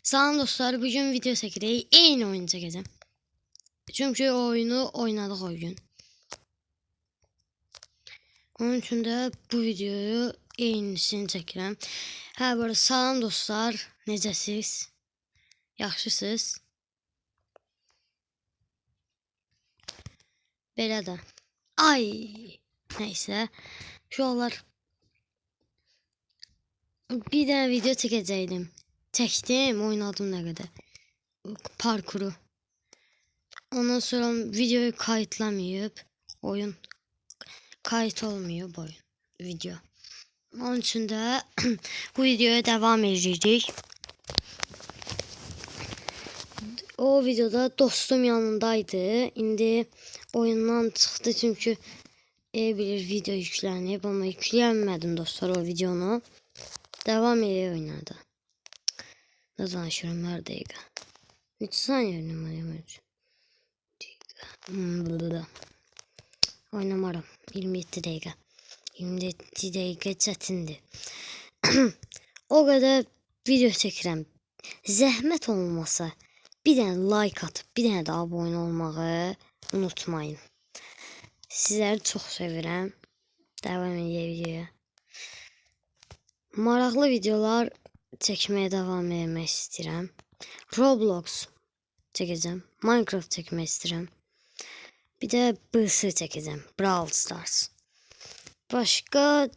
Salam dostlar, bugün video çəkirək. Eyni oyunu çəkəcəm. Çünki o oyunu oynadıq o gün. Onun üçün də bu videoyu eynisini çəkirəm. Hə, bu arada salam dostlar, necəsiz? Yaxşısınız? Belə də. Ay, nəysə. Şu anlar bir dənə video çəkəcəkdim. Çəkdim, oynadım nə qədər. Parkuru. Ondan sonra videoyu kayıtlamayıb. Oyun kayıt olmuyor bu oyun. Video. Onun için de bu videoya devam edeceğiz. O videoda dostum yanındaydı. İndi oyundan çıktı çünkü bilir video yüklenip ama yükleyemedim dostlar o videonu. Devam ediyor oynadı. Ne danışıyorum her dakika. 3 saniye oynamadım. Oynamaram. 27 dakika. 27 dakika çətindir. O kadar video çəkirəm. Zəhmət olmasa bir dənə like atıp bir dənə də abone olmağı unutmayın. Sizləri çox sevirəm. Devam edək videoya. Maraqlı videolar çəkməyə devam etmək istəyirəm. Roblox çəkəcəm. Minecraft çəkmək istəyirəm. Bir de BS çəkəcəm. Brawl Stars. Başka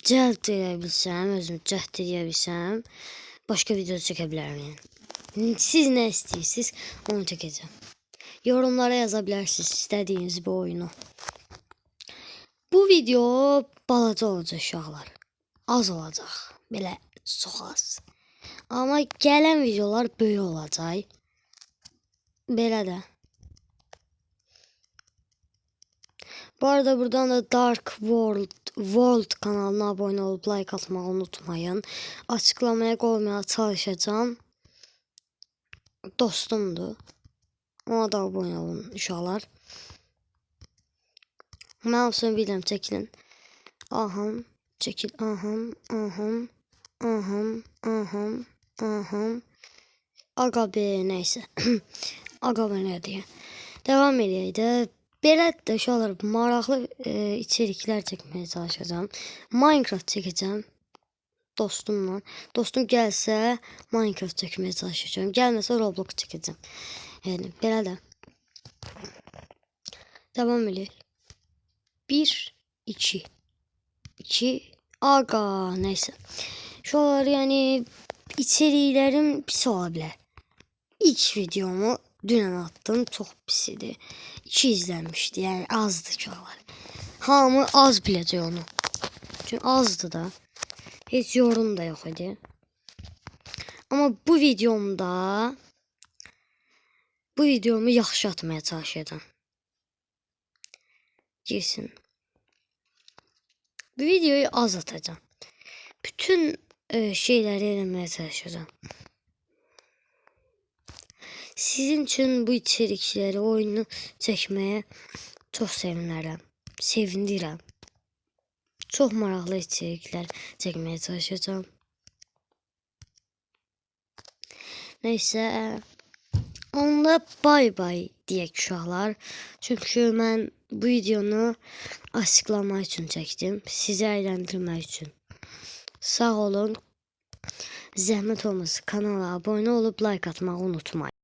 cəhd edə bilsəm, özümü cəhd edə bilsəm, başka video çəkə bilərəm yəni. Siz nə istəyirsiniz, onu çəkəcəm. Yorumlara yaza bilərsiniz istədiyiniz bu oyunu. Bu video balaca olacaq uşaqlar. Az olacaq. Belə çox az. Amma gələn videolar böyük olacaq. Belə də. Bu arada buradan da Dark World kanalına abone olup like atmayı unutmayın. Açıklamaya koymaya çalışacağım. Dostumdu. Ona da abone olun uşaqlar. Mən hamısını bilirəm, çəkilin. Aham, çəkil, aham. Aga be, neyse. Aga be nə deyə. Devam edək də. Belə də uşaqlar maraqlı içeriklər çəkməyə çalışacağım. Minecraft çəkəcəm dostumla. Dostum gəlsə Minecraft çəkməyə çalışacağım. Gəlməsə Roblox çəkəcəm. Yəni belə də. Devam edək. 1 2 aga neyse. Uşaqlar yəni içeriklərim pis ola bilər. İlk videomu dünən attım, çox pis idi. 2 izlenmişti, yani azdı uşaqlar. Hamı az biləcək onu. Çünki azdı da. Heç yorum da yox idi. Amma bu videomu yaxşı atmaya çalışacağım. Girsin. Bu videoyu az atacağım. Bütün şeyləri eləməyə çalışacağım. Sizin için bu içerikleri, oyunu çəkməyə çox sevindirəm. Çox maraqlı içerikler çəkməyə çalışacağım. Neyse, onda bay bay deyək uşaqlar. Çünki mən bu videonu açıqlamaq üçün çəkdim. Sizi əyləndirmək üçün. Sağ olun. Zəhmət olmasa kanala abone olup like atmağı unutmayın.